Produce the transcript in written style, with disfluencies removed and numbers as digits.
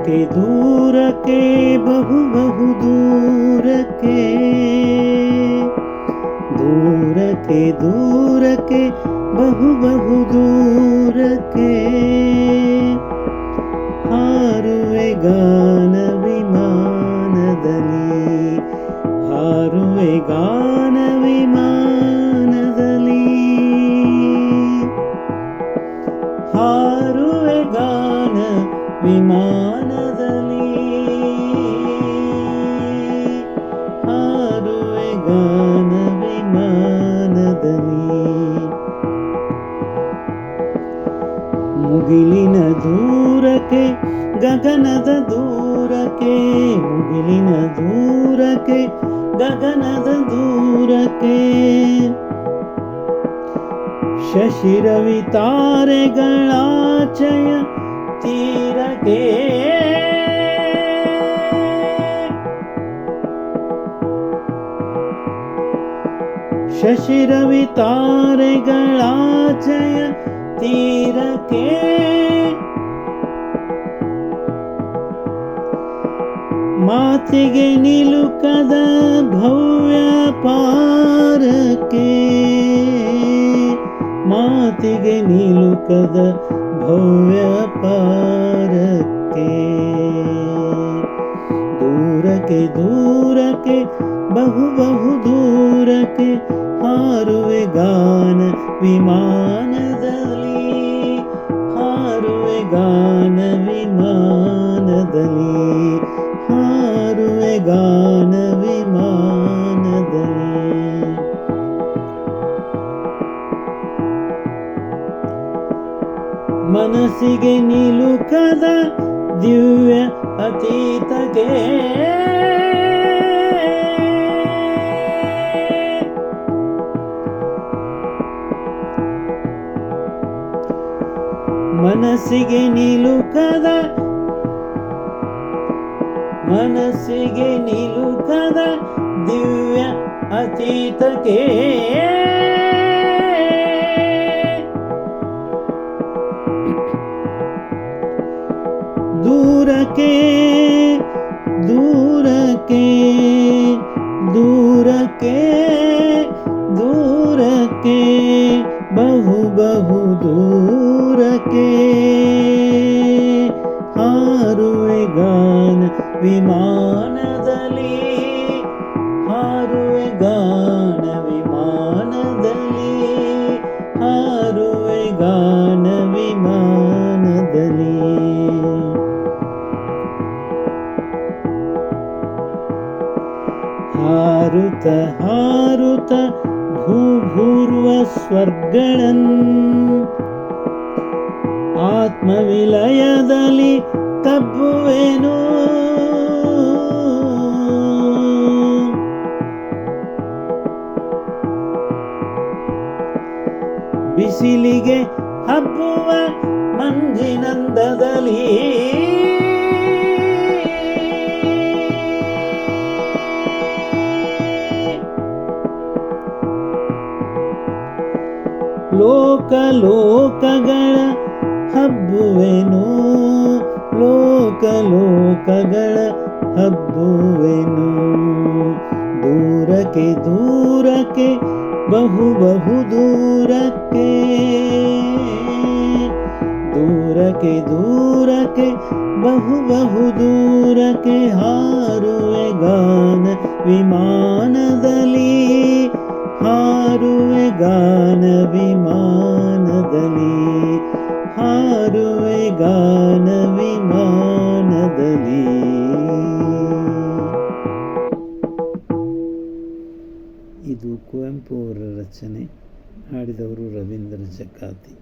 ದೂರಕ್ಕೆ ದೂರಕ್ಕೆ ಬಹು ಬಹು ದೂರಕ್ಕೆ, ದೂರಕ್ಕೆ ದೂರಕ್ಕೆ ಬಹು ಬಹು ದೂರಕ್ಕೆ ಹಾರುವೆ ಗಾನ ವಿಮಾನದಲ್ಲಿ, ಹಾರುವೆ ಗಾನ ವಿಮಾನದಲ್ಲಿ, ಹಾರುವೆ ಗಾನ ವಿಮಾನದಲ್ಲಿ, ಹಾರುವೆ ಗಾನ ವಿಮಾನದಲ್ಲಿ. ಮುಗಿಲಿನ ದೂರಕ್ಕೆ ಗಗನದ ದೂರಕ್ಕೆ, ಮುಗಿಲಿನ ದೂರಕ್ಕೆ ಗಗನದ ದೂರಕ್ಕೆ ಶಶಿರವಿ ತಾರೆಗಳಾಚಯ ತೀರಕ್ಕೆ, ಶಶಿರವಿ ತಾರೆಗಳಾಚಯ ತೀರಕ್ಕೆ ಮಾತಿಗೆ ನಿಲುಕದ ಭವ್ಯ ಪಾರಕ್ಕೆ, ಮಾತಿಗೆ ನಿಲುಕದ ಭವ್ಯ ಪಾರಕ್ಕೆ ದೂರಕ್ಕೆ ದೂರಕ್ಕೆ ಬಹು ಬಹು ದೂರಕ್ಕೆ ಹಾರುವೆ ಗಾನ ವಿಮಾನದಲ್ಲಿ, ಹಾರುವೆ ಗಾನ ವಿಮಾನದಲ್ಲಿ, ಹಾರುವೆ ಗಾನ ವಿಮಾನದಲ್ಲಿ. ಮನಸ್ಸಿಗೆ ನಿಲುಕದ ದಿವ್ಯ ಅತೀತಕ್ಕೆ, ಮನಸ್ಸಿಗೆ ನಿಲುಕದ, ಮನಸ್ಸಿಗೆ ನಿಲುಕದ ದಿವ್ಯ ಅತೀತಕ್ಕೆ ದೂರಕ್ಕೆ ದೂರಕ್ಕೆ ದೂರಕ್ಕೆ ದೂರಕ್ಕೆ ಬಹು ಬಹು ದೂರಕ್ಕೆ ಹಾರುವೆ ಗಾನ ವಿಮಾನದಲ್ಲಿ, ಹಾರುವೆ ಗಾನ ವಿಮಾನದಲ್ಲಿ, ಹಾರುವೆ ಗಾನ ವಿಮಾನದಲ್ಲಿ. ಹಾರುತ ಹಾರುತ ಭೂಭೂರ್ವ ಸ್ವರ್ಗಳನ್ ಆತ್ಮವಿಲಯದಲ್ಲಿ ತಬ್ಬುವೆನು, ಬಿಸಿಲಿಗೆ ಹಬ್ಬುವ ಮಂಜಿನಂದದಲ್ಲಿ, ಲೋಕ ಲೋಕಗಳ ಹಬ್ಬುವೆನು, ಲೋಕ ಲೋಕಗಳ ಹಬ್ಬುವೆನು ದೂರಕ್ಕೆ ದೂರಕ್ಕೆ ಬಹು ಬಹು ದೂರಕ್ಕೆ, ದೂರಕ್ಕೆ ದೂರಕ್ಕೆ ಬಹು ಬಹು ದೂರಕ್ಕೆ ಹಾರುವೆ ಗಾನ ವಿಮಾನದಲ್ಲಿ, ಹಾರುವೆ ಗಾನ ವಿಮಾನದಲ್ಲಿ, ಹಾರುವೆ ಗಾನ ವಿಮಾನದಲ್ಲಿ. ಇದು ಕುವೆಂಪು ಅವರ ರಚನೆ, ಹಾಡಿದವರು ರವೀಂದ್ರ ಜಕಾತಿ.